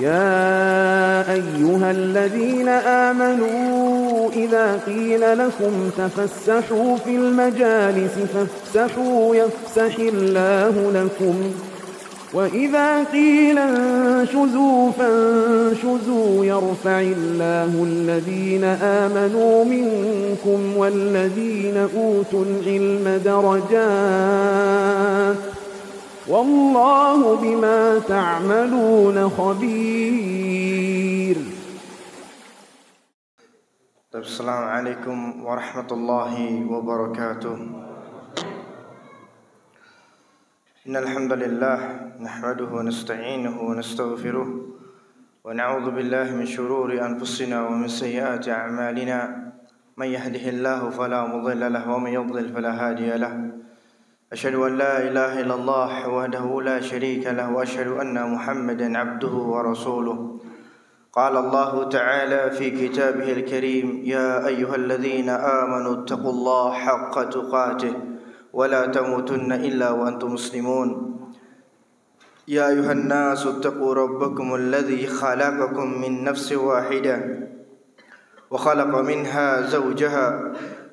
يا أيها الذين آمنوا إذا قيل لكم تفسحوا في المجالس فافسحوا يفسح الله لكم وإذا قيل انشزوا فانشزوا يرفع الله الذين آمنوا منكم والذين أوتوا العلم درجات والله بما تعملون خبير. السلام عليكم ورحمة الله وبركاته. إن الحمد لله نحمده ونستعينه ونستغفره ونعوذ بالله من شرور أنفسنا ومن سيئات أعمالنا من يهده الله فلا مضل له ومن يضلل فلا هادي له. أشهد أن لا إله إلا الله وحده لا شريك له وأشهد أن محمدا عبده ورسوله. قال الله تعالى في كتابه الكريم يا أيها الذين آمنوا اتقوا الله حق تقاته ولا تموتن إلا وأنتم مسلمون. يا أيها الناس اتقوا ربكم الذي خلقكم من نفس واحدة وخلق منها زوجها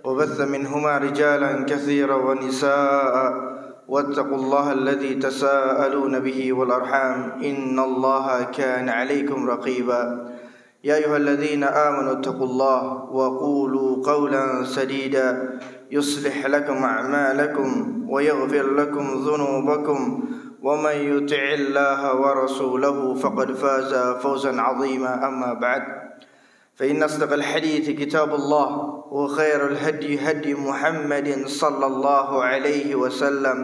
وبث منهما رجالا كثيرا ونساء واتقوا الله الذي تساءلون به والأرحام إن الله كان عليكم رقيبا. يا أيها الذين آمنوا اتقوا الله وقولوا قولا سديدا يصلح لكم أعمالكم ويغفر لكم ذنوبكم ومن يطع الله ورسوله فقد فاز فوزا عظيما. أما بعد فإن أصدق الحديث كتاب الله وخير الهدي هدي محمد صلى الله عليه وسلم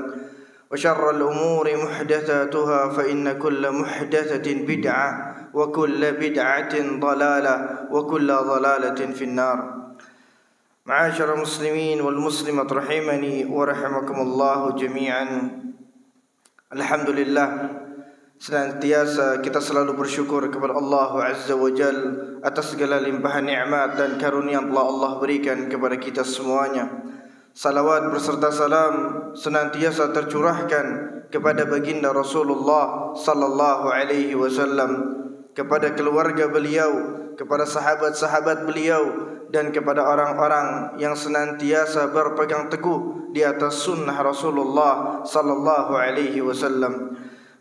وشر الأمور محدثاتها فإن كل محدثة بدعة وكل بدعة ضلالة وكل ضلالة في النار. معاشر المسلمين والمسلمات رحمني ورحمكم الله جميعا. Alhamdulillah, senantiasa kita selalu bersyukur kepada Allah Azza wa Jal atas segala limpahan nikmat dan karunia yang telah Allah berikan kepada kita semuanya. Salawat berserta salam senantiasa tercurahkan kepada baginda Rasulullah sallallahu alaihi wasallam, kepada keluarga beliau, kepada sahabat-sahabat beliau, dan kepada orang-orang yang senantiasa berpegang teguh di atas sunnah Rasulullah sallallahu alaihi wasallam.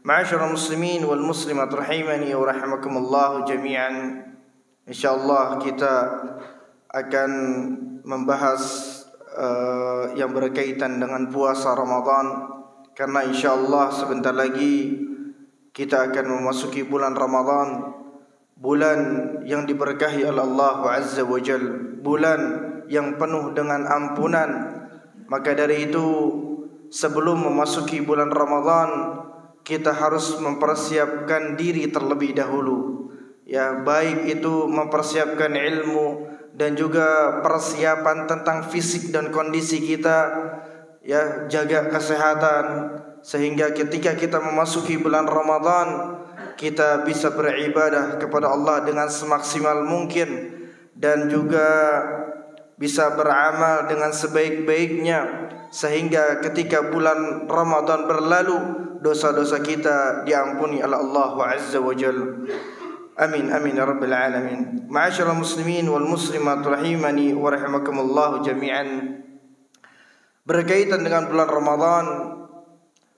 Ma'asyiral muslimin wal muslimat rahimani wa rahimakumullah jami'an. Insyaallah kita akan membahas yang berkaitan dengan puasa Ramadan, karena insyaallah sebentar lagi kita akan memasuki bulan Ramadan, bulan yang diberkahi oleh Allah Azza wa Jal, bulan yang penuh dengan ampunan. Maka dari itu, sebelum memasuki bulan Ramadan, kita harus mempersiapkan diri terlebih dahulu. Ya, baik itu mempersiapkan ilmu dan juga persiapan tentang fisik dan kondisi kita, ya, jaga kesehatan sehingga ketika kita memasuki bulan Ramadan kita bisa beribadah kepada Allah dengan semaksimal mungkin dan juga bisa beramal dengan sebaik-baiknya, sehingga ketika bulan Ramadan berlalu dosa-dosa kita diampuni oleh Allah Azza wa Jalla. Amin amin ya rabbil alamin. Ma'asyiral muslimin wal muslimat rahimani wa rahimakumullah jami'an. Berkaitan dengan bulan Ramadan,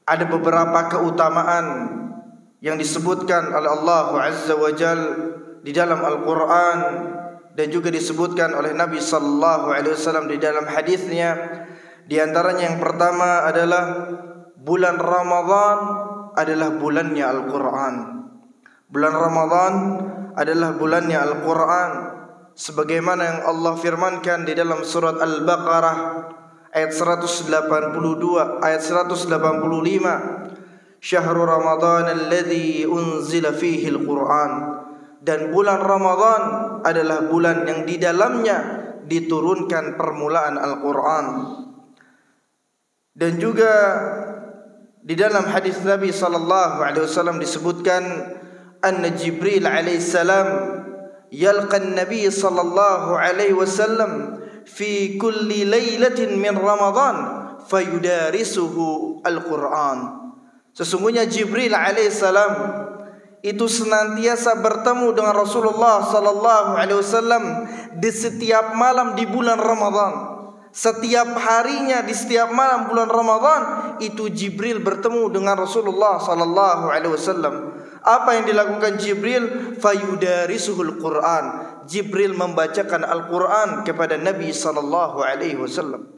ada beberapa keutamaan yang disebutkan oleh Allah Azza wa Jalla di dalam Al-Quran dan juga disebutkan oleh Nabi sallallahu alaihi wasallam di dalam hadisnya. Di antaranya yang pertama adalah bulan Ramadan adalah bulannya Al-Quran. Bulan Ramadan adalah bulannya Al-Quran, sebagaimana yang Allah firmankan di dalam surat Al-Baqarah ayat 182, ayat 185, Syahrul Ramadan alladzi unzila fihi al-Quran. Dan bulan Ramadan adalah bulan yang di dalamnya diturunkan permulaan Al-Quran. Dan juga di dalam hadis Nabi sallallahu alaihi wasallam disebutkan anna Jibril alaihi salam yalqa an-nabiy sallallahu alaihi wasallam fi kulli lailatin min Ramadan fayudarisuhu al-Quran. Sesungguhnya Jibril alaihi salam itu senantiasa bertemu dengan Rasulullah sallallahu alaihi wasallam di setiap malam di bulan Ramadan. Setiap harinya di setiap malam bulan Ramadan itu Jibril bertemu dengan Rasulullah sallallahu alaihi wasallam. Apa yang dilakukan Jibril? Fayudarisuhul Quran. Jibril membacakan Al-Quran kepada Nabi sallallahu alaihi wasallam.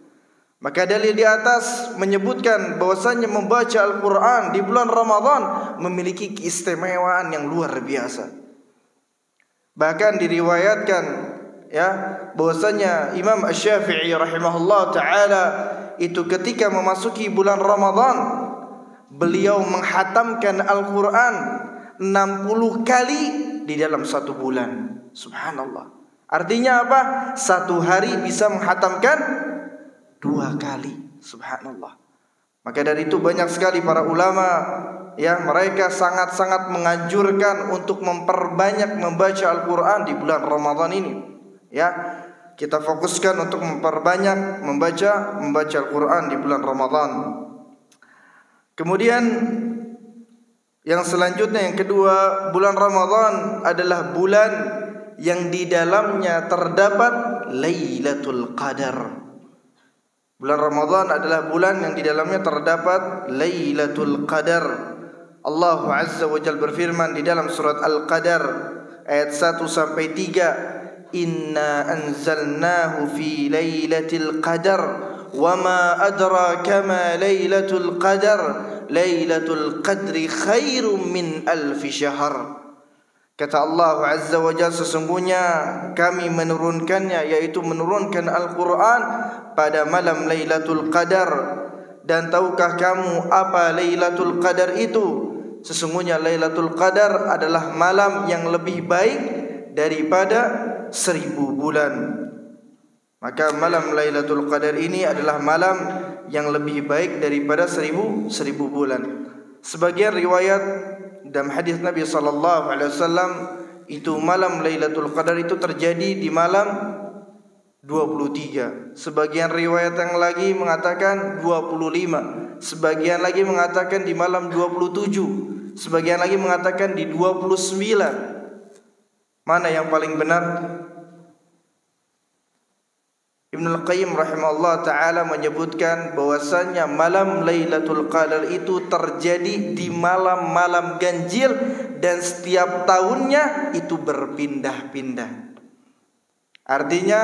Maka dalil di atas menyebutkan bahwasanya membaca Al-Quran di bulan Ramadan memiliki keistimewaan yang luar biasa. Bahkan diriwayatkan bahwasanya Imam Asy-Syafi'i rahimahullah taala itu ketika memasuki bulan Ramadan beliau menghatamkan Al-Quran 60 kali di dalam satu bulan. Subhanallah. Artinya apa? Satu hari bisa menghatamkan 2 kali. Subhanallah. Maka dari itu banyak sekali para ulama mereka sangat-sangat menganjurkan untuk memperbanyak membaca Al-Quran di bulan Ramadan ini. Kita fokuskan untuk memperbanyak membaca Al-Quran di bulan Ramadan. Kemudian yang selanjutnya, yang kedua, bulan Ramadan adalah bulan yang di dalamnya terdapat Lailatul Qadar. Bulan Ramadan adalah bulan yang di dalamnya terdapat Lailatul Qadar. Allah Azza wa Jalla berfirman di dalam surat Al-Qadar ayat 1 sampai 3, Inna anzalnahu fi lailatul qadar wama adraka ma lailatul qadar lailatul qadri khairum min alfi syahr. Kata Allah Azza wa Jalla, sesungguhnya kami menurunkannya, yaitu menurunkan Al-Quran pada malam Lailatul Qadar. Dan tahukah kamu apa Lailatul Qadar itu? Sesungguhnya Lailatul Qadar adalah malam yang lebih baik daripada 1000 bulan. Maka malam Lailatul Qadar ini adalah malam yang lebih baik daripada 1000 bulan. Sebagian riwayat dalam hadis Nabi sallallahu alaihi wasallam itu malam Lailatul Qadar itu terjadi di malam 23. Sebagian riwayat yang lagi mengatakan 25. Sebagian lagi mengatakan di malam 27. Sebagian lagi mengatakan di 29. Mana yang paling benar? Ibnul Qayyim rahimahullah ta'ala menyebutkan bahwasanya malam Lailatul Qadar itu terjadi di malam-malam ganjil dan setiap tahunnya itu berpindah-pindah. Artinya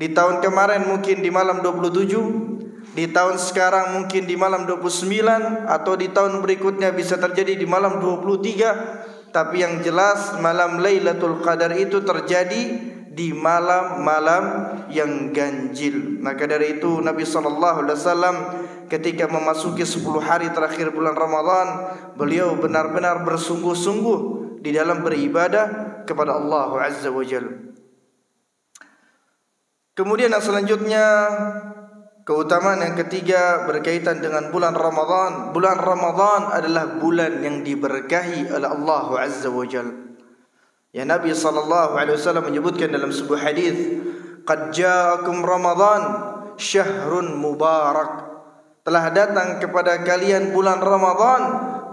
di tahun kemarin mungkin di malam 27, di tahun sekarang mungkin di malam 29, atau di tahun berikutnya bisa terjadi di malam 23. Tapi yang jelas malam Lailatul Qadar itu terjadi di malam-malam yang ganjil. Maka dari itu Nabi SAW ketika memasuki 10 hari terakhir bulan Ramadan, beliau benar-benar bersungguh-sungguh di dalam beribadah kepada Allah Azza wa Jalla. Kemudian yang selanjutnya, keutamaan yang ketiga berkaitan dengan bulan Ramadan. Bulan Ramadan adalah bulan yang diberkahi oleh Allah Azza wa Jalla. Ya, Nabi SAW menyebutkan dalam sebuah hadis, qad ja'akum Ramadan syahrun mubarak. Telah datang kepada kalian bulan Ramadan,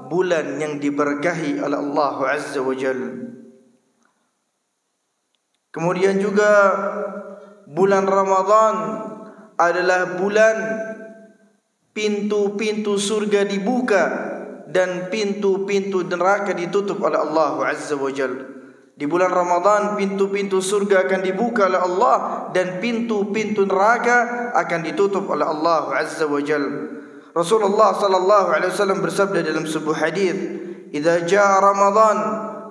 bulan yang diberkahi oleh Allah Azza wa Jalla. Kemudian juga bulan Ramadan adalah bulan pintu-pintu surga dibuka dan pintu-pintu neraka ditutup oleh Allah Azza wa Jalla. Di bulan Ramadan pintu-pintu surga akan dibuka oleh Allah dan pintu-pintu neraka akan ditutup oleh Allah Azza wa Jalla. Rasulullah sallallahu alaihi wasallam bersabda dalam sebuah hadis, "Idza jaa Ramadan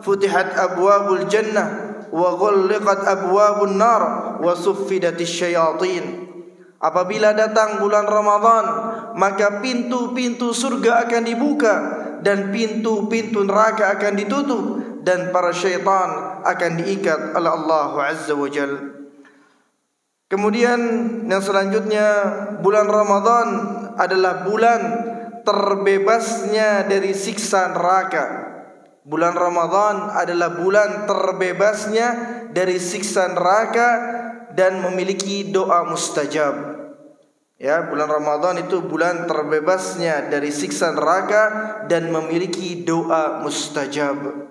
futihat abwabul jannah wa ghulliqat abwabun nar wa suffidatis syayatin." Apabila datang bulan Ramadan, maka pintu-pintu surga akan dibuka dan pintu-pintu neraka akan ditutup dan para syaitan akan diikat oleh Allah Azza wa Jalla. Kemudian yang selanjutnya, bulan Ramadan adalah bulan terbebasnya dari siksa neraka. Bulan Ramadan adalah bulan terbebasnya dari siksa neraka dan memiliki doa mustajab. Ya, bulan Ramadan itu bulan terbebasnya dari siksa neraka dan memiliki doa mustajab.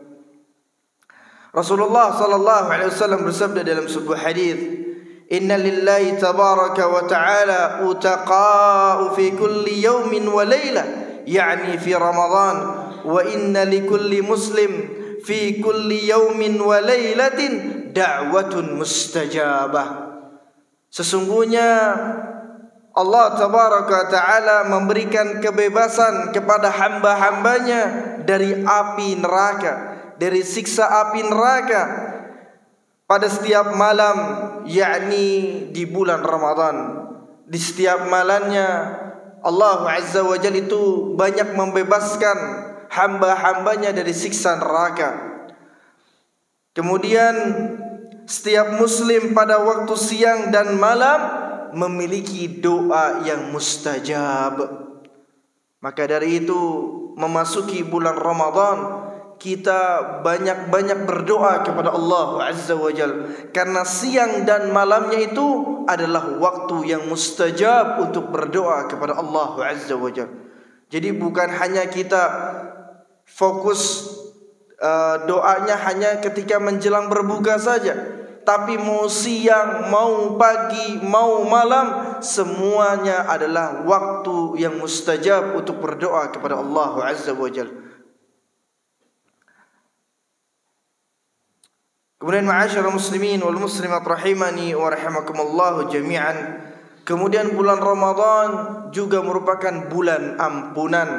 Rasulullah sallallahu alaihi wasallam bersabda dalam sebuah hadis, "Inna lillahi tabaraka wa ta'ala utaqa'u fi kulli yawmin wa laylah, yani fi Ramadan, wa inna likulli muslim fi kulli yawmin wa laylatin da'watun mustajabah." Sesungguhnya Allah tabaraka ta'ala memberikan kebebasan kepada hamba-hambanya dari api neraka, dari siksa api neraka pada setiap malam, yakni di bulan Ramadan. Di setiap malamnya Allah Azza wa Jalla itu banyak membebaskan hamba-hambanya dari siksa neraka. Kemudian setiap muslim pada waktu siang dan malam memiliki doa yang mustajab. Maka dari itu, memasuki bulan Ramadan, kita banyak-banyak berdoa kepada Allah Azza wa Jalla, karena siang dan malamnya itu adalah waktu yang mustajab untuk berdoa kepada Allah Azza wa Jalla. Jadi bukan hanya kita fokus doanya hanya ketika menjelang berbuka saja, tapi mau siang, mau pagi, mau malam, semuanya adalah waktu yang mustajab untuk berdoa kepada Allah Azza wa Jalla. Kemudian ma'asyiral muslimin wal muslimat rahimani wa rahimakumullah jami'an. Kemudian bulan Ramadan juga merupakan bulan ampunan.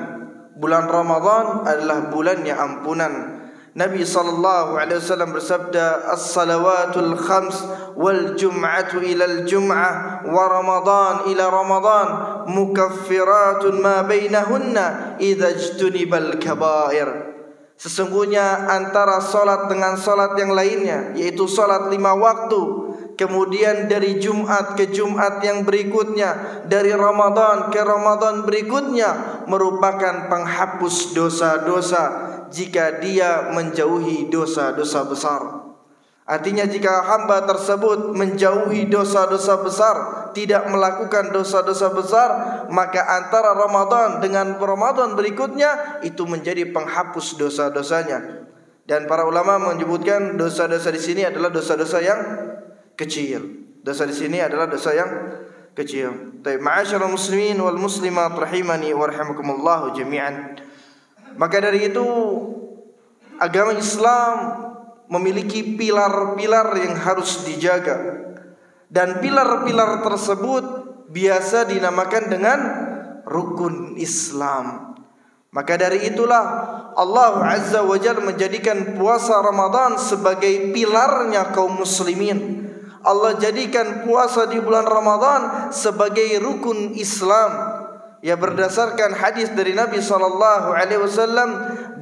Bulan Ramadan adalah bulannya ampunan. Nabi sallallahu alaihi wasallam bersabda, "As-salawatul khams wal jum'atu ilal jum'ah wa ramadan ila ramadan mukaffiratun ma bainahunna idza ijtunibal kaba'ir." Sesungguhnya antara salat dengan salat yang lainnya, yaitu salat 5 waktu, kemudian dari Jumat ke Jumat yang berikutnya, dari Ramadan ke Ramadan berikutnya, merupakan penghapus dosa-dosa jika dia menjauhi dosa-dosa besar. Artinya jika hamba tersebut menjauhi dosa-dosa besar, tidak melakukan dosa-dosa besar, maka antara Ramadan dengan Ramadan berikutnya itu menjadi penghapus dosa-dosanya. Dan para ulama menyebutkan dosa-dosa di sini adalah dosa-dosa yang kecil. Dosa di sini adalah dosa yang kecil. Baik, ma'asyiral muslimin wal muslimat rahimani wa rahimakumullah jami'an. Maka dari itu agama Islam memiliki pilar-pilar yang harus dijaga. Dan pilar-pilar tersebut biasa dinamakan dengan rukun Islam. Maka dari itulah Allah Azza wa Jalla menjadikan puasa Ramadan sebagai pilarnya kaum muslimin. Allah jadikan puasa di bulan Ramadan sebagai rukun Islam. Ya, berdasarkan hadis dari Nabi sallallahu alaihi wasallam,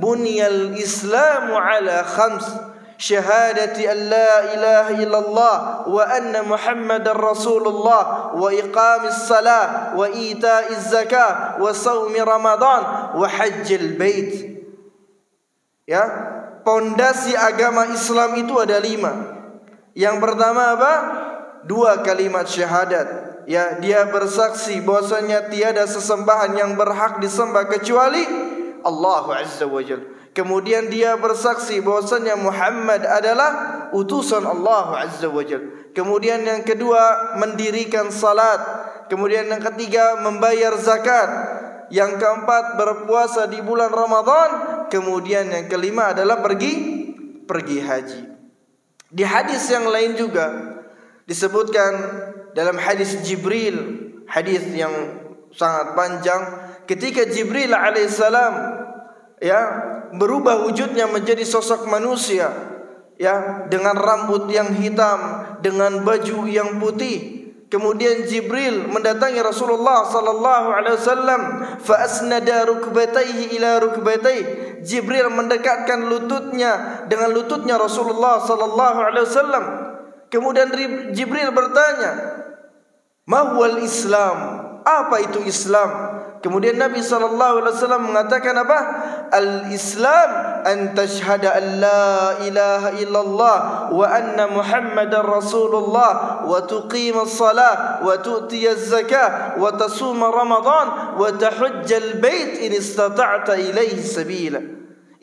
"Bunyal Islamu ala khams, syahadati an la ilaha illallah wa anna Muhammadar Rasulullah wa iqamis salah wa ita'iz zakah wa shaumi Ramadan wa hajjil bait." Ya, pondasi agama Islam itu ada 5. Yang pertama apa? 2 kalimat syahadat. Ya, dia bersaksi bahwasanya tiada sesembahan yang berhak disembah kecuali Allah Azza wa Jalla. Kemudian dia bersaksi bahwasanya Muhammad adalah utusan Allah Azza wa Jalla. Kemudian yang kedua mendirikan salat. Kemudian yang ketiga membayar zakat. Yang keempat berpuasa di bulan Ramadan. Kemudian yang kelima adalah pergi haji. Di hadis yang lain juga disebutkan dalam hadis Jibril, hadis yang sangat panjang, ketika Jibril alaihissalam ya berubah wujudnya menjadi sosok manusia, ya, dengan rambut yang hitam, dengan baju yang putih. Kemudian Jibril mendatangi Rasulullah sallallahu alaihi wasallam, fa asnada rukbatayhi ila rukbatayhi. Jibril mendekatkan lututnya dengan lututnya Rasulullah sallallahu alaihi wasallam. Kemudian Jibril bertanya, "Ma huwal Islam?" Apa itu Islam? Kemudian Nabi SAW mengatakan apa? Al-Islam an tashhada an la ilaha illallah wa anna Muhammadar Rasulullah wa tuqima as-salah wa tu'tiya az-zakah wa tasuma Ramadan wa tahujjal bait in istata'ta ilaihi sabila.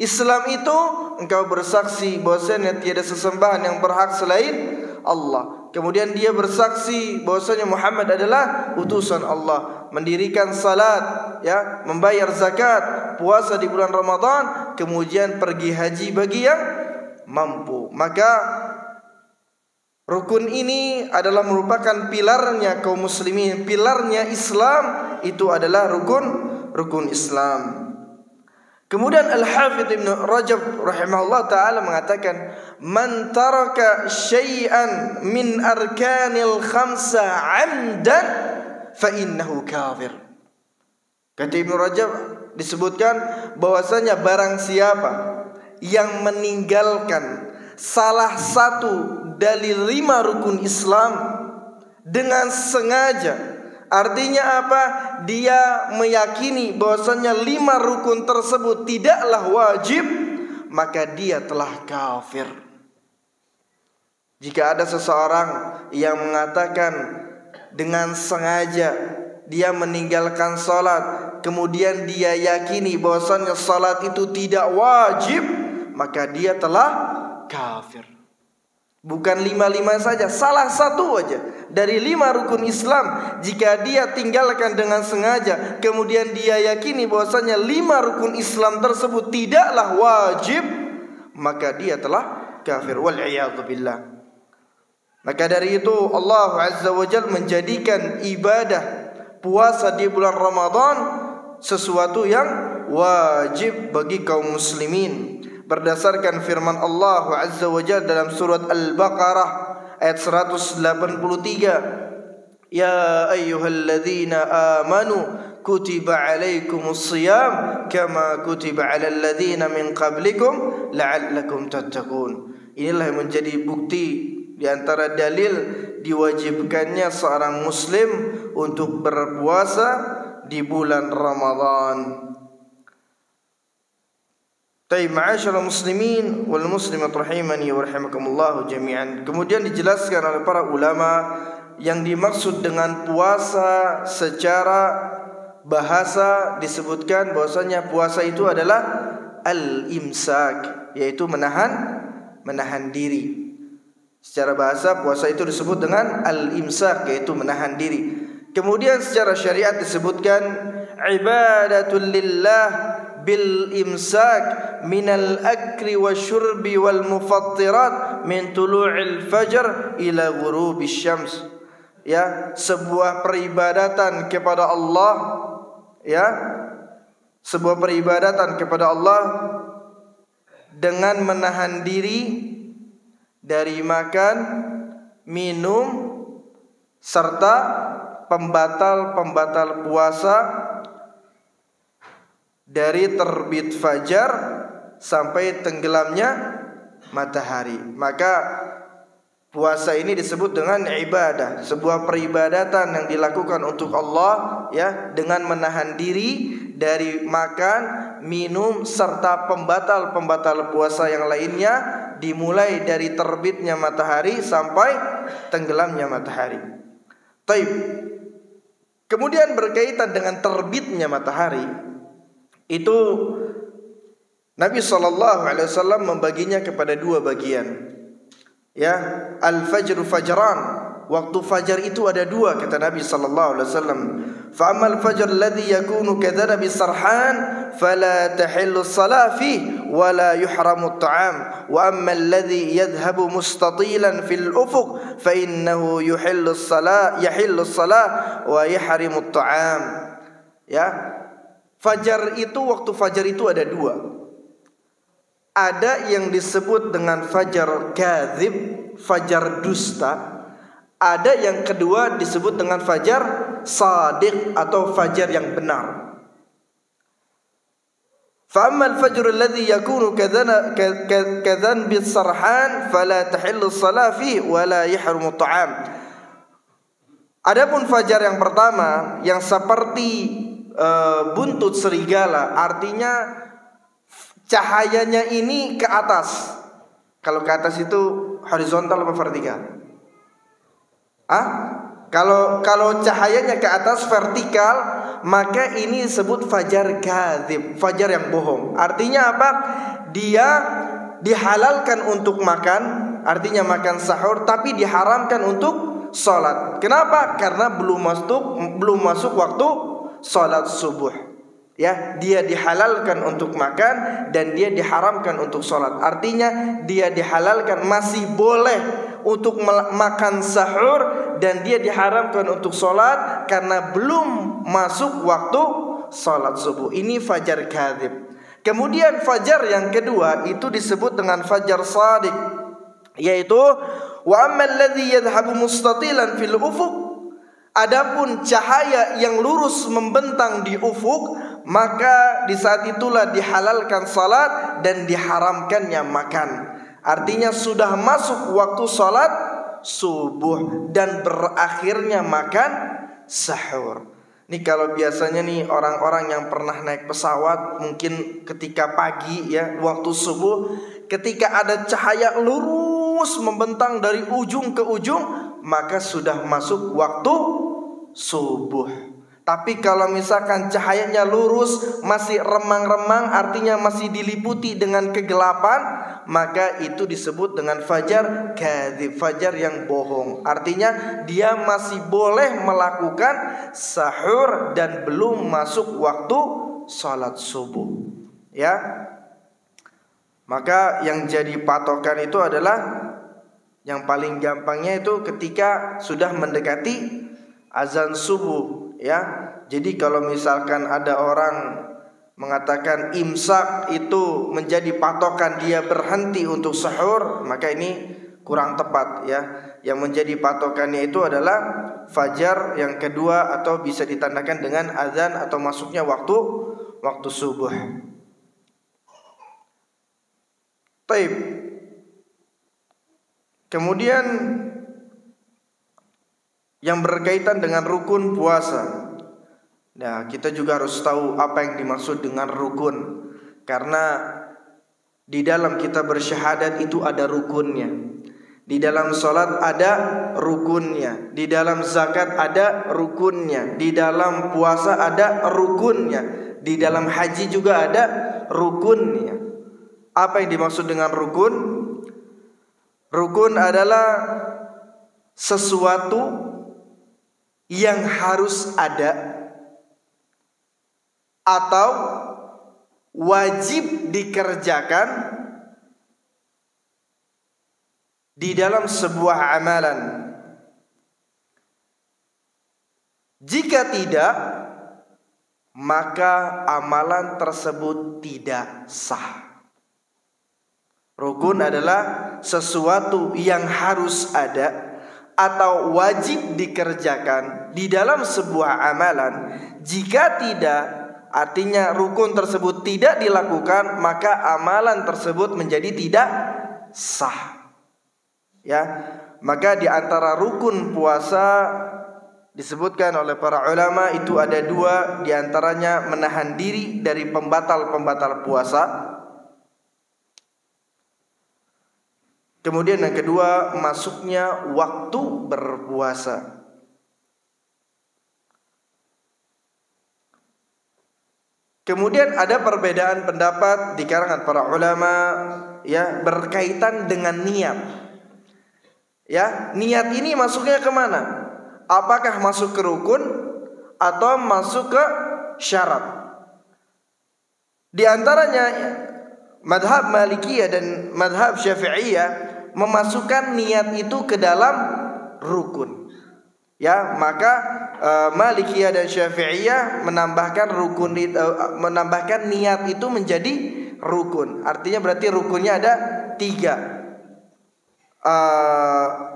Islam itu engkau bersaksi bahwasanya tiada sesembahan yang berhak selain Allah. Kemudian dia bersaksi bahwasanya Muhammad adalah utusan Allah, mendirikan salat, ya, membayar zakat, puasa di bulan Ramadan, kemudian pergi haji bagi yang mampu. Maka rukun ini adalah merupakan pilarnya kaum muslimin, pilarnya Islam itu adalah rukun Islam. Kemudian Al-Hafidz Ibnu Rajab rahimahullah ta'ala mengatakan, man taraka syai'an min arkanil khamsa 'amdan fa innahu kafir. Kata Ibnu Rajab disebutkan bahwasanya barang siapa yang meninggalkan salah satu dari 5 rukun Islam dengan sengaja, artinya apa? Dia meyakini bahwasanya 5 rukun tersebut tidaklah wajib, maka dia telah kafir. Jika ada seseorang yang mengatakan dengan sengaja dia meninggalkan salat, kemudian dia yakini bahwasanya salat itu tidak wajib, maka dia telah kafir. Bukan 5 saja, salah satu aja dari 5 rukun Islam, jika dia tinggalkan dengan sengaja, kemudian dia yakini bahwasanya 5 rukun Islam tersebut tidaklah wajib, maka dia telah kafir. Wal'iyadzu billah. Maka dari itu Allah Azza wa Jalla menjadikan ibadah puasa di bulan Ramadan sesuatu yang wajib bagi kaum muslimin, berdasarkan firman Allah Azza wa Jalla dalam surat Al-Baqarah ayat 183, ya ayyuhalladzina amanu kutiba alaikumus shiyam kama kutiba alal ladzina min qablikum la'allakum tattaqun. Inilah yang menjadi bukti di antara dalil diwajibkannya seorang muslim untuk berpuasa di bulan Ramadan. Taib ma'asyiral muslimin wal muslimat rahimani wa rahimakumullah jami'an. Kemudian dijelaskan oleh para ulama yang dimaksud dengan puasa secara bahasa, disebutkan bahwasanya puasa itu adalah al-imsak, yaitu menahan diri. Secara bahasa puasa itu disebut dengan al-imsak, yaitu menahan diri. Kemudian secara syariat disebutkan ibadatul lillah bil imsak minal akli wasyurbi wal mufattirat min tulu'il fajr ila ghurubis syams. Ya, sebuah peribadatan kepada Allah, ya, sebuah peribadatan kepada Allah dengan menahan diri dari makan, minum, serta pembatal-pembatal puasa dari terbit fajar sampai tenggelamnya matahari. Maka puasa ini disebut dengan ibadah, sebuah peribadatan yang dilakukan untuk Allah, ya, dengan menahan diri dari makan, minum serta pembatal-pembatal puasa yang lainnya, dimulai dari terbitnya matahari sampai tenggelamnya matahari. Taib. Kemudian berkaitan dengan terbitnya matahari, itu Nabi SAW membaginya kepada 2 bagian. Ya, al-fajru fajran, waktu fajar itu ada 2 kata Nabi SAW. Fa amal fajr alladhi yakunu kadhanabi sarhan fala tahillu as-salah fihi wa la yuhramu at-ta'am wa amma alladhi yadhhabu mustatilan fil ufuq fa innahu yahillu as-salah wa yahrimu at-ta'am. Ya, fajar itu, waktu fajar itu ada 2. Ada yang disebut dengan fajar kadzib, fajar dusta. Ada yang kedua disebut dengan fajar shadiq atau fajar yang benar. Fa amma al-fajr alladhi yakunu kadhan bis-sarhan fala tahillu as-salah fihi wa la yahrumu at-ta'am. Adapun fajar yang pertama yang seperti buntut serigala, artinya cahayanya ini ke atas. Kalau ke atas itu horizontal atau vertikal? Kalau cahayanya ke atas vertikal, maka ini disebut fajar kadzib, fajar yang bohong. Artinya apa? Dia dihalalkan untuk makan, artinya makan sahur, tapi diharamkan untuk sholat. Kenapa? Karena belum masuk waktu sholat subuh. Ya, dia dihalalkan untuk makan dan dia diharamkan untuk sholat. Artinya dia dihalalkan, masih boleh untuk makan sahur, dan dia diharamkan untuk sholat karena belum masuk waktu sholat subuh. Ini fajar kadzib. Kemudian fajar yang kedua itu disebut dengan fajar shadiq, yaitu wa ammal ladzi yadhhabu mustatilan fil ufuq. Adapun cahaya yang lurus membentang di ufuk, maka di saat itulah dihalalkan salat dan diharamkannya makan. Artinya sudah masuk waktu salat subuh dan berakhirnya makan sahur. Ini kalau biasanya nih orang-orang yang pernah naik pesawat, mungkin ketika pagi ya, waktu subuh, ketika ada cahaya lurus membentang dari ujung ke ujung, maka sudah masuk waktu subuh. Tapi kalau misalkan cahayanya lurus masih remang-remang, artinya masih diliputi dengan kegelapan, maka itu disebut dengan fajar kadzib, fajar yang bohong. Artinya dia masih boleh melakukan sahur dan belum masuk waktu salat subuh. Ya. Maka yang jadi patokan itu adalah, yang paling gampangnya itu ketika sudah mendekati azan subuh, ya. Jadi kalau misalkan ada orang mengatakan imsak itu menjadi patokan dia berhenti untuk sahur, maka ini kurang tepat, ya. Yang menjadi patokannya itu adalah fajar yang kedua, atau bisa ditandakan dengan azan atau masuknya waktu subuh. Taib. Kemudian yang berkaitan dengan rukun puasa. Nah, kita juga harus tahu apa yang dimaksud dengan rukun, karena di dalam kita bersyahadat itu ada rukunnya, di dalam sholat ada rukunnya, di dalam zakat ada rukunnya, di dalam puasa ada rukunnya, di dalam haji juga ada rukunnya. Apa yang dimaksud dengan rukun? Rukun adalah sesuatu yang harus ada atau wajib dikerjakan di dalam sebuah amalan. Jika tidak, maka amalan tersebut tidak sah. Rukun adalah sesuatu yang harus ada atau wajib dikerjakan di dalam sebuah amalan. Jika tidak, artinya rukun tersebut tidak dilakukan, maka amalan tersebut menjadi tidak sah. Ya, maka di antara rukun puasa disebutkan oleh para ulama itu ada dua, di antaranya menahan diri dari pembatal-pembatal puasa. Kemudian yang kedua, masuknya waktu berpuasa. Kemudian ada perbedaan pendapat di kalangan para ulama, ya, berkaitan dengan niat. Ya, niat ini masuknya kemana? Apakah masuk ke rukun atau masuk ke syarat? Di antaranya madhab Malikiyah dan madhab Syafi'iyah memasukkan niat itu ke dalam rukun. Ya, maka Malikiyah dan Syafi'iyah menambahkan menambahkan niat itu menjadi rukun. Artinya berarti rukunnya ada 3.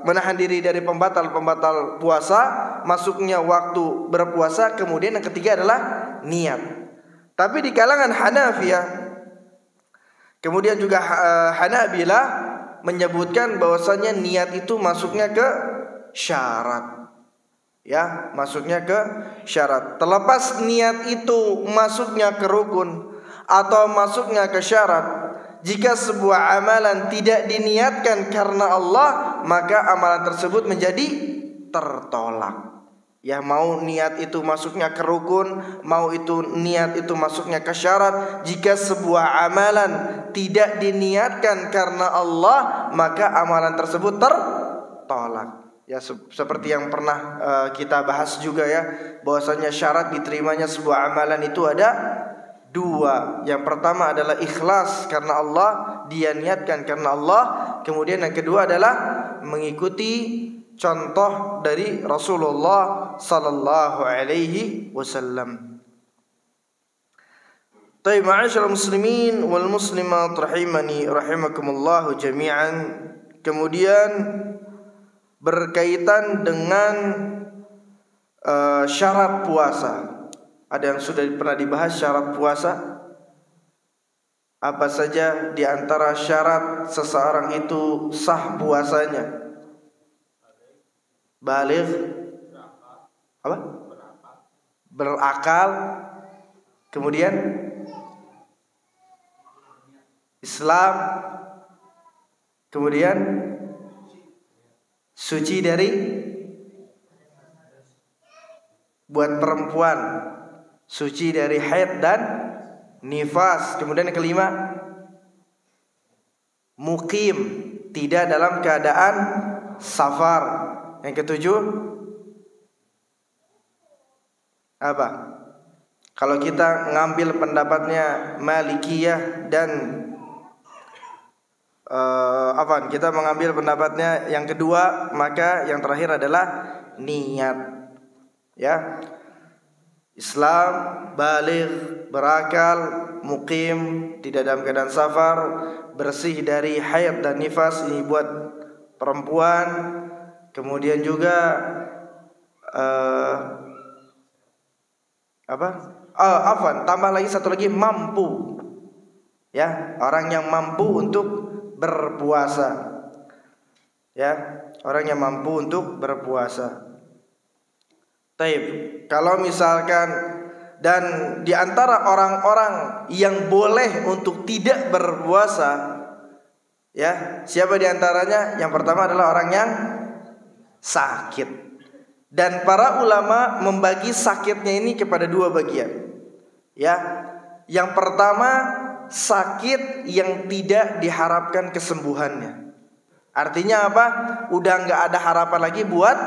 Menahan diri dari pembatal-pembatal puasa, masuknya waktu berpuasa, kemudian yang ketiga adalah niat. Tapi di kalangan Hanafiyah, kemudian juga Hanabilah menyebutkan bahwasanya niat itu masuknya ke syarat. Ya, masuknya ke syarat. Terlepas niat itu masuknya ke rukun atau masuknya ke syarat, jika sebuah amalan tidak diniatkan karena Allah, maka amalan tersebut menjadi tertolak. Ya, mau niat itu masuknya ke rukun, mau itu niat itu masuknya ke syarat, jika sebuah amalan tidak diniatkan karena Allah, maka amalan tersebut tertolak. Ya, seperti yang pernah kita bahas juga ya, bahwasanya syarat diterimanya sebuah amalan itu ada dua. Yang pertama adalah ikhlas karena Allah, dia niatkan karena Allah. Kemudian yang kedua adalah mengikuti contoh dari Rasulullah sallallahu alaihi wasallam. Taib, ma'asyiral muslimin wal muslimat rahimani rahimakumullah jami'an. Kemudian berkaitan dengan syarat puasa. Ada yang sudah pernah dibahas syarat puasa? Apa saja di antara syarat seseorang itu sah puasanya? Baligh, apa? Berakal. Kemudian Islam. Kemudian suci dari, buat perempuan, suci dari haid dan nifas. Kemudian yang kelima, mukim, tidak dalam keadaan safar. Yang ketujuh apa? Kalau kita ngambil pendapatnya Malikiyah dan kita mengambil pendapatnya yang kedua, maka yang terakhir adalah niat. Ya, Islam, baligh, berakal, mukim, tidak dalam keadaan safar, bersih dari haid dan nifas, ini buat perempuan. Kemudian juga tambah lagi satu lagi, mampu. Ya, orang yang mampu untuk berpuasa. Ya, orang yang mampu untuk berpuasa. Taib, kalau misalkan dan di antara orang-orang yang boleh untuk tidak berpuasa, ya, siapa di antaranya? Yang pertama adalah orang yang sakit. Dan para ulama membagi sakitnya ini kepada dua bagian. Ya, yang pertama sakit yang tidak diharapkan kesembuhannya. Artinya apa? Udah nggak ada harapan lagi buat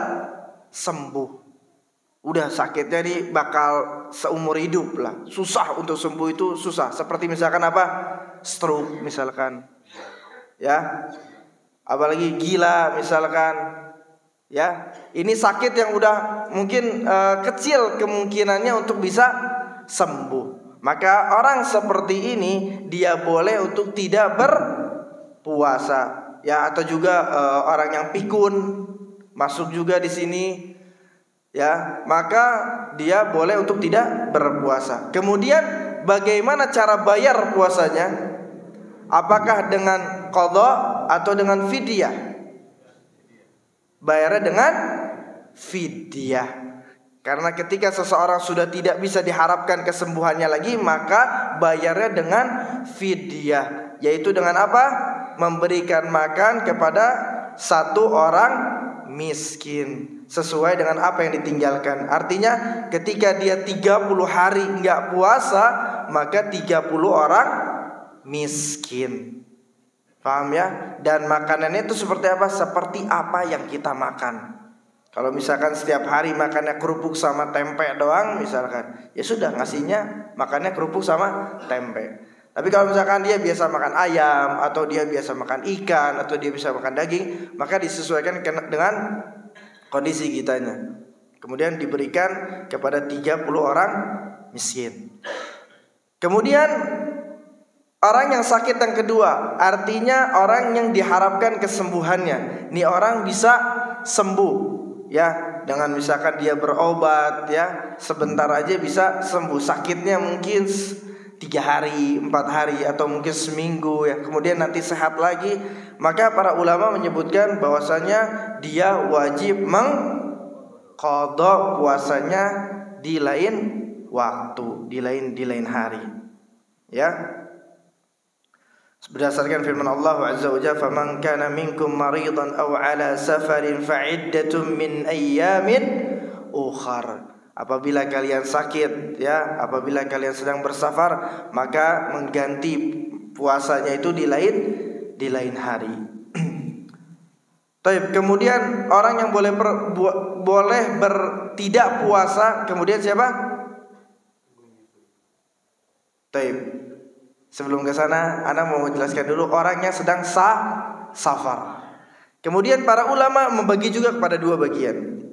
sembuh. Udah sakitnya ini bakal seumur hidup lah. Susah untuk sembuh, itu susah. Seperti misalkan apa? Stroke misalkan. Ya. Apalagi gila misalkan. Ya, ini sakit yang udah mungkin kecil kemungkinannya untuk bisa sembuh. Maka orang seperti ini dia boleh untuk tidak berpuasa. Ya, atau juga orang yang pikun masuk juga di sini. Ya, maka dia boleh untuk tidak berpuasa. Kemudian bagaimana cara bayar puasanya? Apakah dengan qadha atau dengan fidyah? Bayarnya dengan fidyah. Karena ketika seseorang sudah tidak bisa diharapkan kesembuhannya lagi, maka bayarnya dengan fidyah. Yaitu dengan apa? Memberikan makan kepada satu orang miskin sesuai dengan apa yang ditinggalkan. Artinya ketika dia 30 hari enggak puasa, maka 30 orang miskin. Paham ya? Dan makanannya itu seperti apa? Seperti apa yang kita makan. Kalau misalkan setiap hari makannya kerupuk sama tempe doang misalkan, ya sudah ngasihnya makannya kerupuk sama tempe. Tapi kalau misalkan dia biasa makan ayam, atau dia biasa makan ikan, atau dia bisa makan daging, maka disesuaikan dengan kondisi kitanya. Kemudian diberikan kepada 30 orang miskin. Kemudian orang yang sakit yang kedua, artinya orang yang diharapkan kesembuhannya. Ini orang bisa sembuh, ya, dengan misalkan dia berobat, ya, sebentar aja bisa sembuh. Sakitnya mungkin 3 hari, 4 hari, atau mungkin seminggu, ya, kemudian nanti sehat lagi. Maka para ulama menyebutkan bahwasanya dia wajib qada puasanya di lain waktu, di lain hari. Ya. Berdasarkan firman Allah Azza wa Jalla, "Faman kana minkum maridan aw ala safarin fa'iddatun min ayyamin ukhar." Apabila kalian sakit, ya, apabila kalian sedang bersafar, maka mengganti puasanya itu di lain hari. Taib. Kemudian orang yang boleh tidak puasa, kemudian siapa? Taib. Sebelum ke sana, Ana mau menjelaskan dulu orangnya sedang safar. Kemudian para ulama membagi juga kepada dua bagian.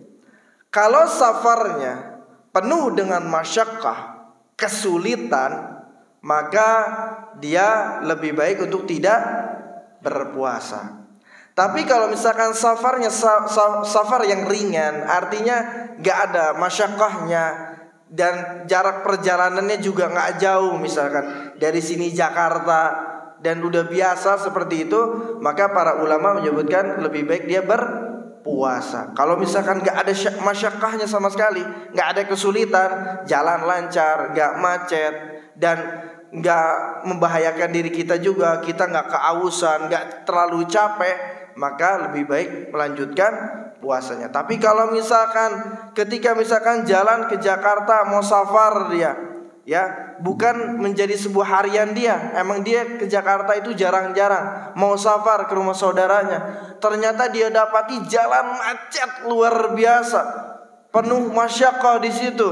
Kalau safarnya penuh dengan masyaqqah, kesulitan, maka dia lebih baik untuk tidak berpuasa. Tapi kalau misalkan safarnya safar yang ringan, artinya nggak ada masyaqqahnya dan jarak perjalanannya juga nggak jauh, misalkan dari sini Jakarta dan udah biasa seperti itu, maka para ulama menyebutkan lebih baik dia berpuasa. Kalau misalkan nggak ada masyaqqahnya sama sekali, nggak ada kesulitan, jalan lancar, nggak macet, dan nggak membahayakan diri kita juga, kita nggak keausan, nggak terlalu capek, maka lebih baik melanjutkan puasanya. Tapi kalau misalkan ketika misalkan jalan ke Jakarta mau safar dia, ya, bukan menjadi sebuah harian dia, emang dia ke Jakarta itu jarang-jarang mau safar ke rumah saudaranya, ternyata dia dapati jalan macet luar biasa, penuh masyaqqah di situ,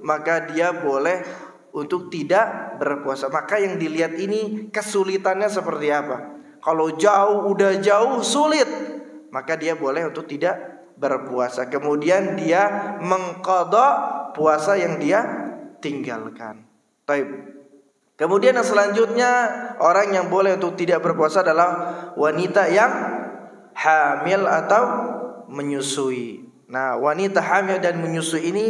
maka dia boleh untuk tidak berpuasa. Maka yang dilihat ini kesulitannya seperti apa. Kalau jauh, udah jauh sulit, maka dia boleh untuk tidak berpuasa. Kemudian dia mengqadha puasa yang dia tinggalkan. Baik. Kemudian yang selanjutnya, orang yang boleh untuk tidak berpuasa adalah wanita yang hamil atau menyusui. Nah, wanita hamil dan menyusui ini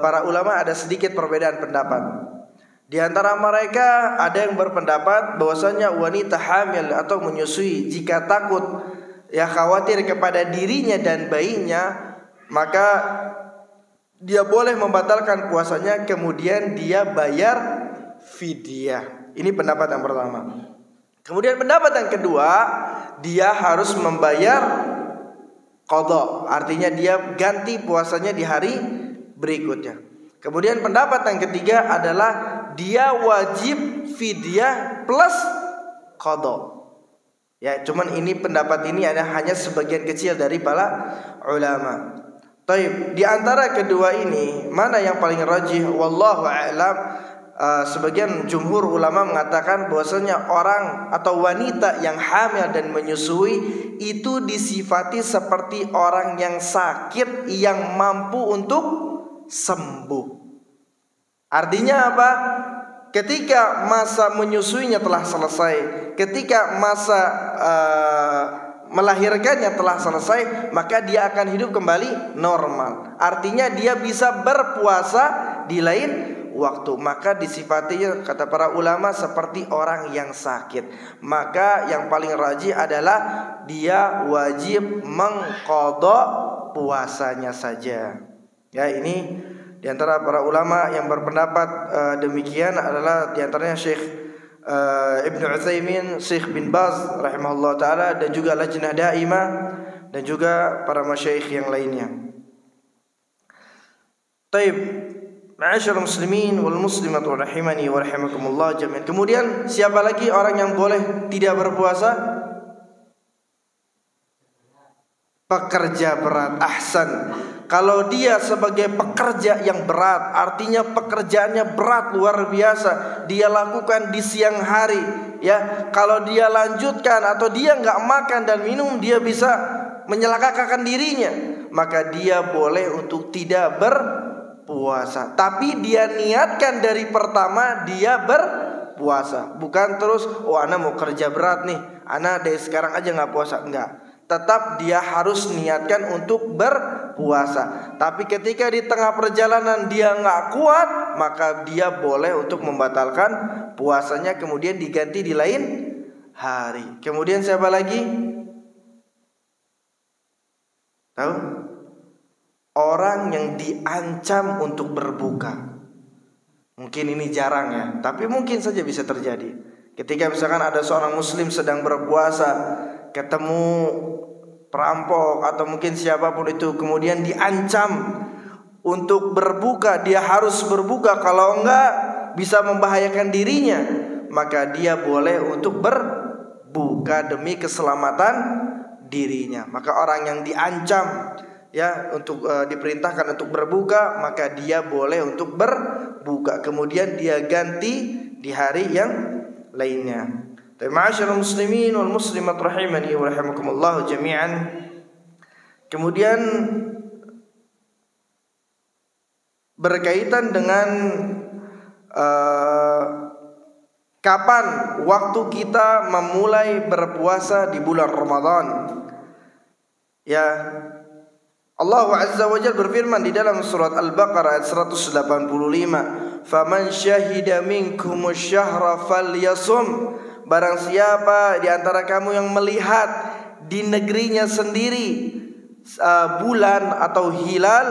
para ulama ada sedikit perbedaan pendapat. Di antara mereka ada yang berpendapat bahwasanya wanita hamil atau menyusui jika takut, ya, khawatir kepada dirinya dan bayinya, maka dia boleh membatalkan puasanya, kemudian dia bayar fidyah. Ini pendapat yang pertama. Kemudian pendapat yang kedua, dia harus membayar qadha, artinya dia ganti puasanya di hari berikutnya. Kemudian pendapat yang ketiga adalah dia wajib fidyah plus qadha. Ya, cuman ini pendapat ini hanya sebagian kecil dari para ulama. Taib, di antara kedua ini mana yang paling rajih? Wallahu a'lam. Sebagian jumhur ulama mengatakan bahwasanya orang atau wanita yang hamil dan menyusui itu disifati seperti orang yang sakit yang mampu untuk sembuh. Artinya apa? Ketika masa menyusuinya telah selesai, ketika masa melahirkannya telah selesai, maka dia akan hidup kembali normal. Artinya dia bisa berpuasa di lain waktu. Maka disifatinya kata para ulama seperti orang yang sakit. Maka yang paling rajih adalah dia wajib mengqadha puasanya saja. Ya, ini di antara para ulama yang berpendapat demikian adalah di antaranya Syekh Ibnu Utsaimin, Syekh bin Baz rahimahullah taala, dan juga Lajnah Daimah, dan juga para masyayikh yang lainnya. Taib, ma'asyiral muslimin wal muslimat rahimani wa rahimakumullah jami'an. Kemudian siapa lagi orang yang boleh tidak berpuasa? Pekerja berat. Ahsan. Kalau dia sebagai pekerja yang berat, artinya pekerjaannya berat luar biasa, dia lakukan di siang hari, ya. Kalau dia lanjutkan atau dia nggak makan dan minum, dia bisa menyelakakan dirinya, maka dia boleh untuk tidak berpuasa. Tapi dia niatkan dari pertama dia berpuasa, bukan terus, oh ana mau kerja berat nih, ana dari sekarang aja nggak puasa. Enggak. Tetap dia harus niatkan untuk berpuasa. Tapi ketika di tengah perjalanan dia nggak kuat, maka dia boleh untuk membatalkan puasanya, kemudian diganti di lain hari. Kemudian siapa lagi? Tahu? orang yang diancam untuk berbuka. Mungkin ini jarang ya, tapi mungkin saja bisa terjadi. Ketika misalkan ada seorang muslim sedang berpuasa, ketemu perampok atau mungkin siapapun itu, kemudian diancam untuk berbuka, dia harus berbuka, kalau enggak bisa membahayakan dirinya, maka dia boleh untuk berbuka demi keselamatan dirinya. Maka orang yang diancam ya untuk diperintahkan untuk berbuka, maka dia boleh untuk berbuka, kemudian dia ganti di hari yang lainnya. Ma'asyiral muslimin wal muslimat rahimani wa rahimakumullah jami'an. Kemudian berkaitan dengan kapan waktu kita memulai berpuasa di bulan Ramadan. Ya, Allah Azza wa Jalla berfirman di dalam surat Al-Baqarah ayat 185, "Faman syahida minkumus syahra falyasum." Barang siapa di antara kamu yang melihat di negerinya sendiri bulan atau hilal,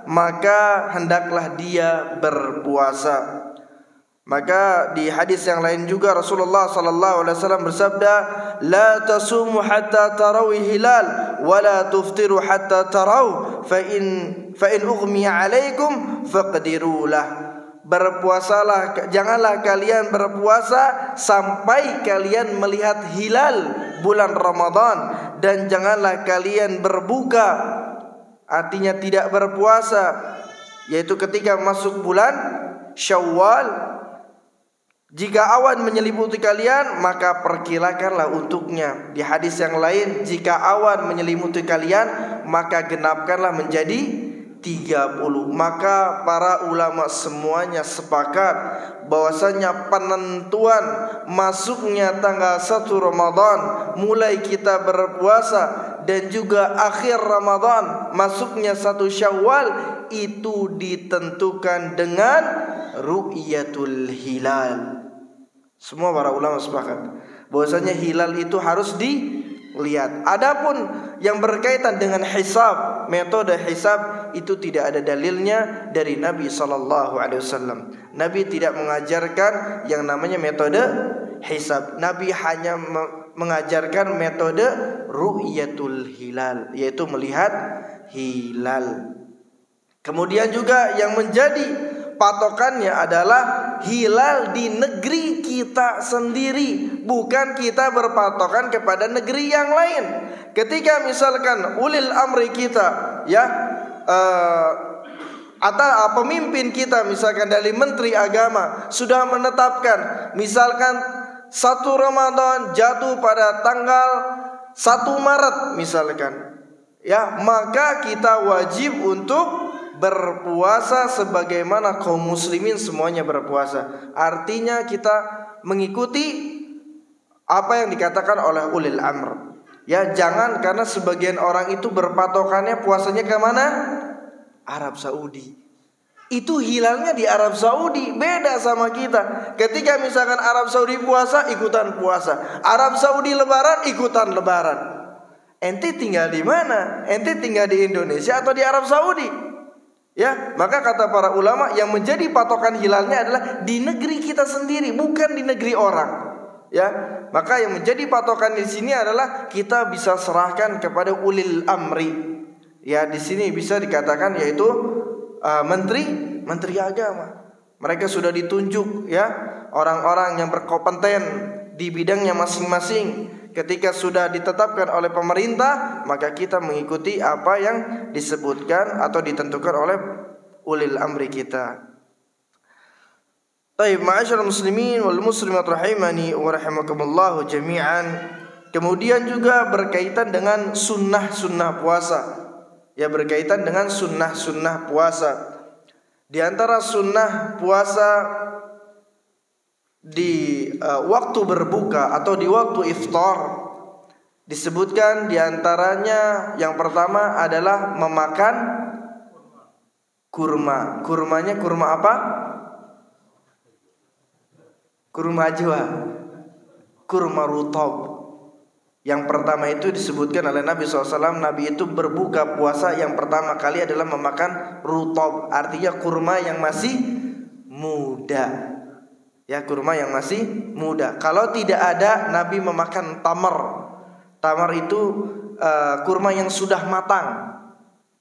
maka hendaklah dia berpuasa. Maka di hadis yang lain juga Rasulullah sallallahu alaihi wasallam bersabda, "La tasumu hatta tarawi hilal wa la tuftiru hatta taraw fa in ughmiya 'alaikum faqdirulah." Berpuasalah, janganlah kalian berpuasa sampai kalian melihat hilal bulan Ramadan, dan janganlah kalian berbuka, artinya tidak berpuasa, yaitu ketika masuk bulan Syawal. Jika awan menyelimuti kalian, maka perkirakanlah untuknya. Di hadis yang lain, jika awan menyelimuti kalian, maka genapkanlah menjadi 30. Maka para ulama semuanya sepakat bahwasanya penentuan masuknya tanggal 1 Ramadan mulai kita berpuasa, dan juga akhir Ramadan masuknya 1 Syawal, itu ditentukan dengan ru'yatul hilal. Semua para ulama sepakat bahwasanya hilal itu harus dilihat. Adapun yang berkaitan dengan hisab, metode hisab, itu tidak ada dalilnya dari Nabi SAW. Nabi tidak mengajarkan yang namanya metode hisab. Nabi hanya mengajarkan metode ru'yatul hilal, yaitu melihat hilal. Kemudian juga yang menjadi patokannya adalah hilal di negeri kita sendiri, bukan kita berpatokan kepada negeri yang lain. Ketika misalkan ulil amri kita ya atau pemimpin kita, misalkan dari menteri agama, sudah menetapkan misalkan 1 Ramadan jatuh pada tanggal 1 Maret misalkan, ya, maka kita wajib untuk berpuasa sebagaimana kaum muslimin semuanya berpuasa. Artinya kita mengikuti apa yang dikatakan oleh ulil amr. Ya, jangan karena sebagian orang itu berpatokannya puasanya ke mana? Arab Saudi. Itu hilalnya di Arab Saudi, beda sama kita. Ketika misalkan Arab Saudi puasa, ikutan puasa. Arab Saudi lebaran, ikutan lebaran. Ente tinggal di mana? Ente tinggal di Indonesia atau di Arab Saudi? Ya, maka kata para ulama yang menjadi patokan hilalnya adalah di negeri kita sendiri, bukan di negeri orang. Ya, maka yang menjadi patokan di sini adalah kita bisa serahkan kepada ulil amri. Ya, di sini bisa dikatakan yaitu menteri agama. Mereka sudah ditunjuk ya, orang-orang yang berkompeten di bidangnya masing-masing. Ketika sudah ditetapkan oleh pemerintah, maka kita mengikuti apa yang disebutkan atau ditentukan oleh ulil amri kita. Baik, ma'asyiral muslimin wal muslimat rahimani wa rahimakumullah jami'an. Kemudian juga berkaitan dengan sunnah-sunnah puasa. Ya, berkaitan dengan sunnah-sunnah puasa. Di antara sunnah puasa di waktu berbuka atau di waktu iftar, disebutkan diantaranya yang pertama adalah memakan kurma. Kurmanya kurma apa? Kurma ajwa, kurma rutab. Yang pertama itu disebutkan oleh Nabi SAW, Nabi itu berbuka puasa yang pertama kali adalah memakan rutob, artinya kurma yang masih muda. Ya, kurma yang masih muda. Kalau tidak ada, Nabi memakan tamar. Tamar itu kurma yang sudah matang.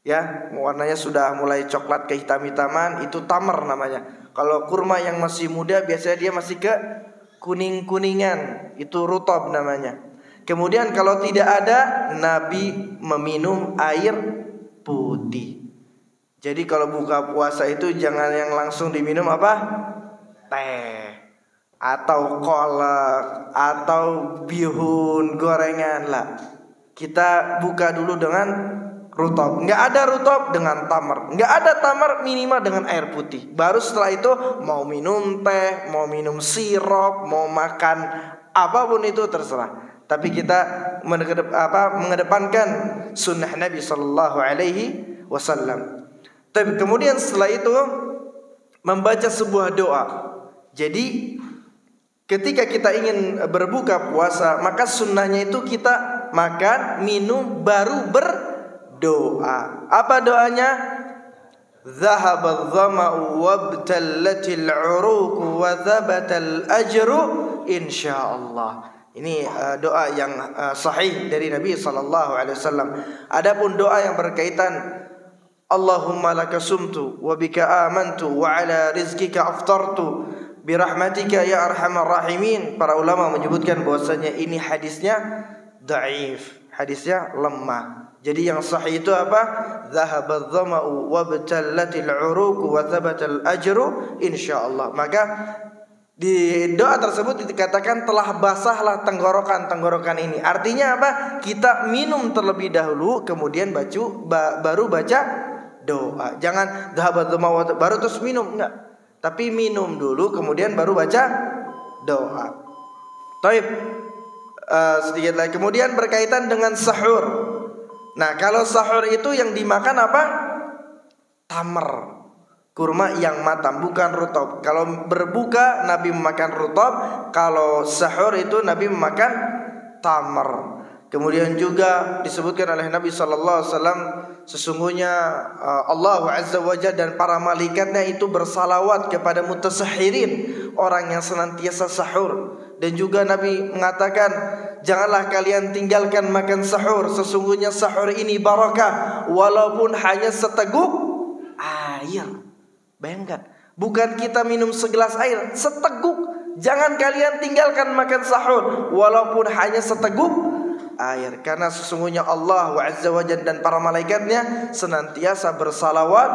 Ya, warnanya sudah mulai coklat kehitam-hitaman, itu tamar namanya. Kalau kurma yang masih muda biasanya dia masih ke kuning-kuningan, itu rutob namanya. Kemudian kalau tidak ada, Nabi meminum air putih. Jadi kalau buka puasa itu jangan yang langsung diminum apa? Teh atau kolak atau bihun gorengan lah. Kita buka dulu dengan rutob. Nggak ada rutob dengan tamar. Nggak ada tamar minimal dengan air putih. Baru setelah itu mau minum teh, mau minum sirup, mau makan apapun itu terserah. Tapi kita mengedepankan sunnah Nabi Sallallahu Alaihi Wasallam. Tapi kemudian setelah itu membaca sebuah doa. Jadi ketika kita ingin berbuka puasa, maka sunnahnya itu kita makan, minum, baru berdoa. Apa doanya? Zahabadh dhama'u wabtallatil 'uruq wa thabatal ajru insyaallah. Ini doa yang sahih dari Nabi sallallahu alaihi wasallam. Adapun doa yang berkaitan Allahumma laka sumtu wa bika amantu wa ala rizqika aftartu birahmatika ya arhamar rahimin. Para ulama menyebutkan bahwasanya ini hadisnya dhaif, hadisnya lemah. Jadi yang sahih itu apa? Dhahabadh dhama'u wabtallatil 'uruq wa thabatal ajru insyaallah. Maka di doa tersebut dikatakan telah basahlah tenggorokan ini. Artinya apa? Kita minum terlebih dahulu, kemudian baru baca doa. Jangan dhahabadh dhama'u baru terus minum, enggak. Tapi minum dulu, kemudian baru baca doa. Taib. Sedikit lagi. Kemudian berkaitan dengan sahur. Nah, kalau sahur itu yang dimakan apa? Tamar. Kurma yang matang, bukan rutob. Kalau berbuka Nabi memakan rutob, kalau sahur itu Nabi memakan tamar. Kemudian juga disebutkan oleh Nabi sallallahu alaihi wasallam, sesungguhnya Allah Azza wa Jalla dan para malaikatnya itu bersalawat kepada mutasahhirin, orang yang senantiasa sahur. Dan juga Nabi mengatakan, janganlah kalian tinggalkan makan sahur, sesungguhnya sahur ini barakah walaupun hanya seteguk air. Bayangkan, bukan kita minum segelas air, seteguk. Jangan kalian tinggalkan makan sahur walaupun hanya seteguk air. Karena sesungguhnya Allah Azza wa Jalla dan para malaikatnya senantiasa bersalawat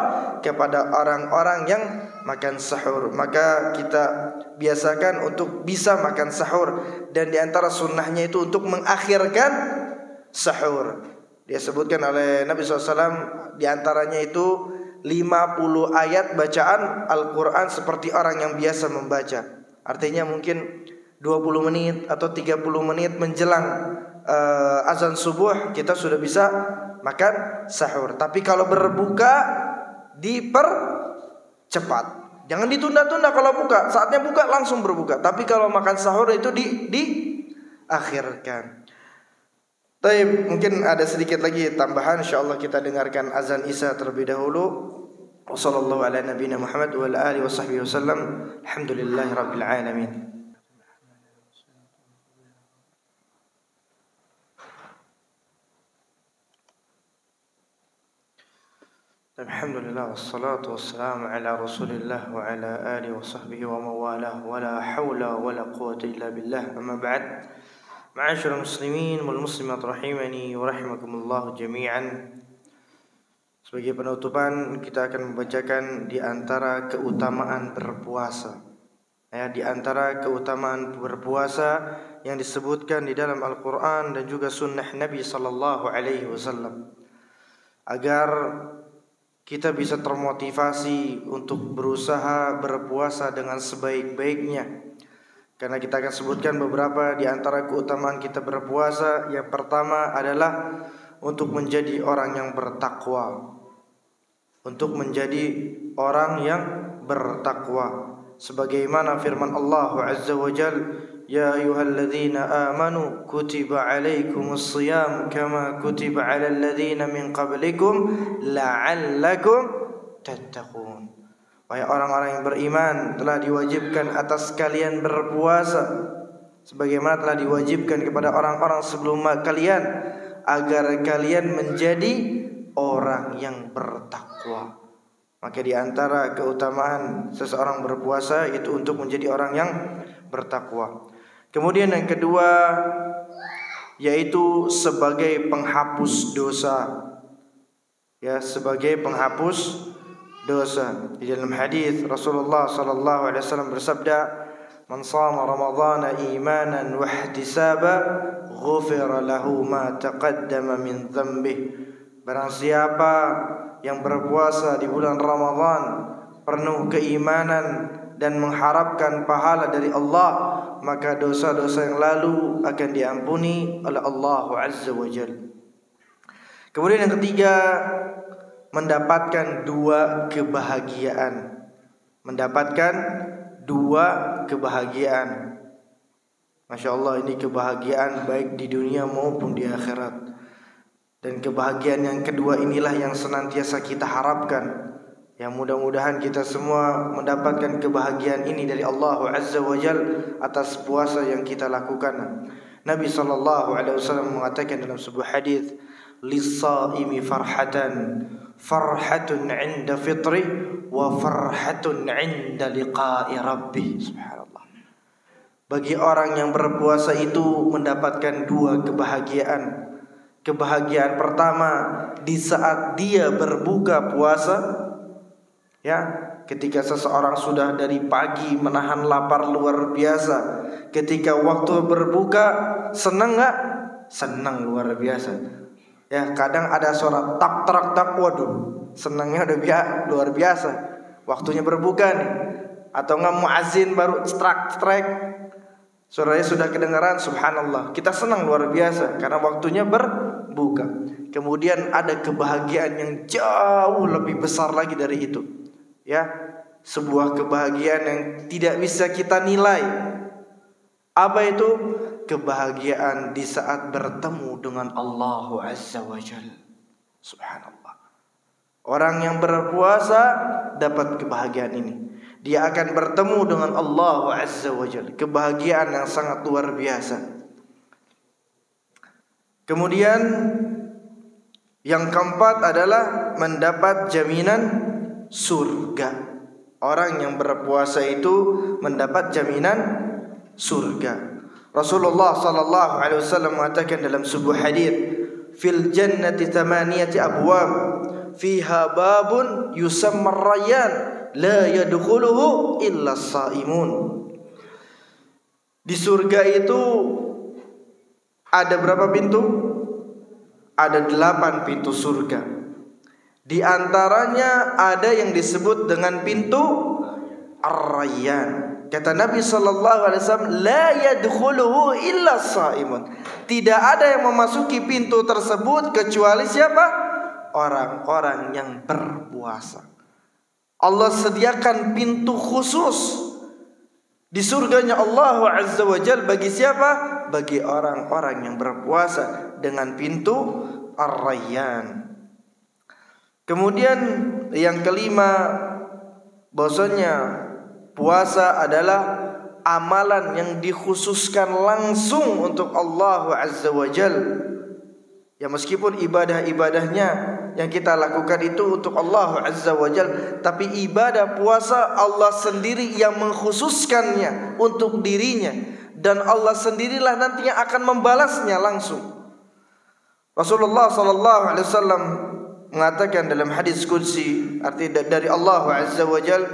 kepada orang-orang yang makan sahur. Maka kita biasakan untuk bisa makan sahur. Dan di antara sunnahnya itu untuk mengakhirkan sahur. Dia sebutkan oleh Nabi SAW, di antaranya itu 50 ayat bacaan Al-Quran seperti orang yang biasa membaca. Artinya mungkin 20 menit atau 30 menit menjelang azan subuh kita sudah bisa makan sahur. Tapi kalau berbuka dipercepat. Jangan ditunda-tunda kalau buka. Saatnya buka langsung berbuka. Tapi kalau makan sahur itu diakhirkan. Baik, mungkin ada sedikit lagi tambahan. InsyaAllah kita dengarkan azan Isya terlebih dahulu. Wassallallahu ala nabiyina Muhammad wa ala alihi wa sahbihi wasallam. Alhamdulillahi rabbil alamin. Alhamdulillah wassalatu wassalamu ala Rasulillah wa ala alihi wa sahbihi wa mawalah wa la hawla wa la quwwata illa billah. Amma ba'd. Ma'asyiral muslimin wal muslimat rahimani wa rahimakumullah jami'an. Sebagai penutupan kita akan membacakan di antara keutamaan berpuasa. Ya, di antara keutamaan berpuasa yang disebutkan di dalam Al-Qur'an dan juga sunnah Nabi sallallahu alaihi wasallam. Agar kita bisa termotivasi untuk berusaha berpuasa dengan sebaik-baiknya. Karena kita akan sebutkan beberapa di antara keutamaan kita berpuasa. Yang pertama adalah untuk menjadi orang yang bertakwa. Untuk menjadi orang yang bertakwa. Sebagaimana firman Allah Azza wa Jalla, Ya ayyuhalladzina amanu kutiba alaikumus shiyam kama kutiba alal ladzina min qablikum la'allakum tattaqun. Wahai orang-orang yang beriman, telah diwajibkan atas kalian berpuasa sebagaimana telah diwajibkan kepada orang-orang sebelum kalian, agar kalian menjadi orang yang bertakwa. Maka di antara keutamaan seseorang berpuasa itu untuk menjadi orang yang bertakwa. Kemudian yang kedua, yaitu sebagai penghapus dosa. Ya, sebagai penghapus dosa. Di dalam hadis Rasulullah sallallahu alaihi wasallam bersabda, "Man shama Ramadhana imanan wa ihtisaba, ghufira lahu ma taqaddama min dhanbihi." Barang siapa yang berpuasa di bulan Ramadan penuh keimanan dan mengharapkan pahala dari Allah, maka dosa-dosa yang lalu akan diampuni oleh Allah Azza wa Jalla. Kemudian yang ketiga, mendapatkan dua kebahagiaan. Mendapatkan dua kebahagiaan. Masya Allah, ini kebahagiaan baik di dunia maupun di akhirat. Dan kebahagiaan yang kedua inilah yang senantiasa kita harapkan. Yang mudah-mudahan kita semua mendapatkan kebahagiaan ini dari Allah Azza wa Jalla atas puasa yang kita lakukan. Nabi SAW mengatakan dalam sebuah hadis, "Lis-shaimi farhatun 'inda fitri wa farhatun 'inda liqa'i rabbih." Subhanallah. Bagi orang yang berpuasa itu mendapatkan dua kebahagiaan. Kebahagiaan pertama di saat dia berbuka puasa, ya, ketika seseorang sudah dari pagi menahan lapar luar biasa, ketika waktu berbuka senang nggak? Senang luar biasa. Ya, kadang ada suara tak tak tak, waduh, senangnya udah luar biasa. Waktunya berbuka nih, atau nggak muazin baru strek, suaranya sudah kedengaran, subhanallah, kita senang luar biasa karena waktunya berbuka. Kemudian ada kebahagiaan yang jauh lebih besar lagi dari itu. Ya, sebuah kebahagiaan yang tidak bisa kita nilai. Apa itu? Kebahagiaan di saat bertemu dengan Allah Azza wa Jalla. Subhanallah. Orang yang berpuasa dapat kebahagiaan ini. Dia akan bertemu dengan Allah Azza wa Jalla. Kebahagiaan yang sangat luar biasa. Kemudian yang keempat adalah mendapat jaminan surga. Orang yang berpuasa itu mendapat jaminan surga. Rasulullah sallallahu alaihi wasallam mengatakan dalam sebuah hadis, "Fil jannati thamaniyati abwab, fiha babun yusamma ar-rayyan, la yadkhuluhu illa as-shaimun." Di surga itu ada berapa pintu? Ada 8 pintu surga. Di antaranya ada yang disebut dengan pintu Ar-Rayyan. Kata Nabi SAW, la yadkhuluhu illa as-shaimun. Tidak ada yang memasuki pintu tersebut kecuali siapa? Orang-orang yang berpuasa. Allah sediakan pintu khusus di surganya Allah Azza wa Jalla bagi siapa? Bagi orang-orang yang berpuasa dengan pintu Ar-Rayyan. Kemudian yang kelima, bahwasanya puasa adalah amalan yang dikhususkan langsung untuk Allah Azza wa Jalla. Ya, meskipun ibadah-ibadahnya yang kita lakukan itu untuk Allah Azza wa Jalla, tapi ibadah puasa Allah sendiri yang mengkhususkannya untuk dirinya, dan Allah sendirilah nantinya akan membalasnya langsung. Rasulullah sallallahu alaihi wasallam mengatakan dalam hadis qudsi, artinya dari Allah Azza wa Jalla,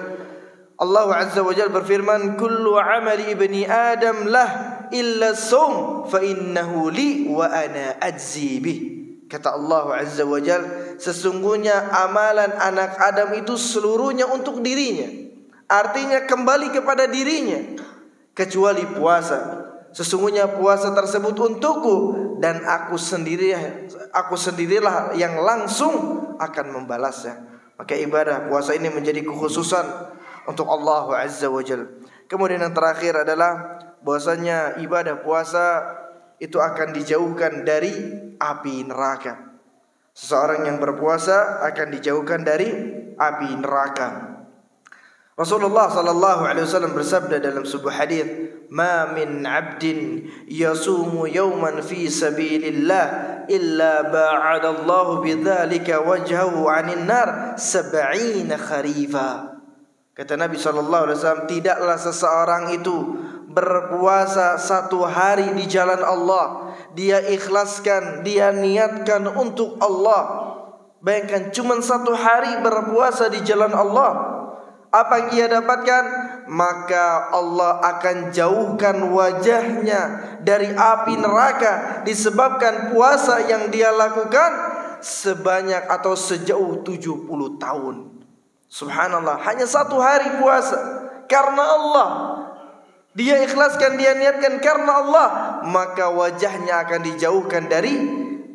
Allah Azza wa Jalla berfirman, "Kullu amali ibni Adam lah illa shaum fa innahu li wa ana ajzi bih." Kata Allah Azza wa Jalla, sesungguhnya amalan anak Adam itu seluruhnya untuk dirinya. Artinya kembali kepada dirinya, kecuali puasa. Sesungguhnya puasa tersebut untukku, dan aku sendirilah yang langsung akan membalasnya. Maka ibadah puasa ini menjadi kekhususan untuk Allah Azza wa Jalla. Kemudian yang terakhir adalah bahwasanya ibadah puasa itu akan dijauhkan dari api neraka. Seseorang yang berpuasa akan dijauhkan dari api neraka. Rasulullah sallallahu alaihi wasallam bersabda dalam sebuah hadis, "Ma min 'abdin yasumu yawman fi sabilillah illa ba'ada Allah bidzalika wajhahu 'anil nar 70 kharifa." Kata Nabi sallallahu alaihi wasallam, tidaklah seseorang itu berpuasa satu hari di jalan Allah, dia ikhlaskan, dia niatkan untuk Allah. Bayangkan cuma satu hari berpuasa di jalan Allah, apa yang ia dapatkan? Maka Allah akan jauhkan wajahnya dari api neraka disebabkan puasa yang dia lakukan sebanyak atau sejauh 70 tahun. Subhanallah, hanya satu hari puasa karena Allah. Dia ikhlaskan, dia niatkan karena Allah, maka wajahnya akan dijauhkan dari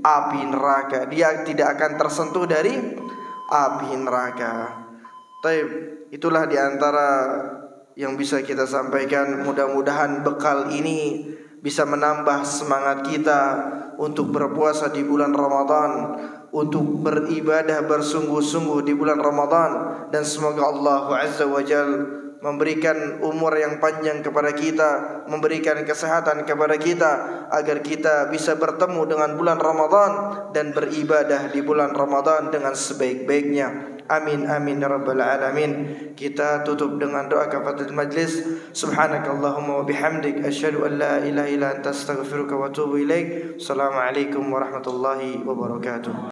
api neraka. Dia tidak akan tersentuh dari api neraka. Taib, itulah diantara yang bisa kita sampaikan. Mudah-mudahan bekal ini bisa menambah semangat kita untuk berpuasa di bulan Ramadan, untuk beribadah bersungguh-sungguh di bulan Ramadan. Dan semoga Allah Azza wa Jalla memberikan umur yang panjang kepada kita, memberikan kesehatan kepada kita, agar kita bisa bertemu dengan bulan Ramadan dan beribadah di bulan Ramadan dengan sebaik-baiknya. Amin amin ya rabbal alamin. Kita tutup dengan doa kafaratul majlis. Subhanakallahumma wa bihamdik asyhadu an la ilaha illa anta astaghfiruka wa atubu ilaik. Assalamualaikum warahmatullahi wabarakatuh.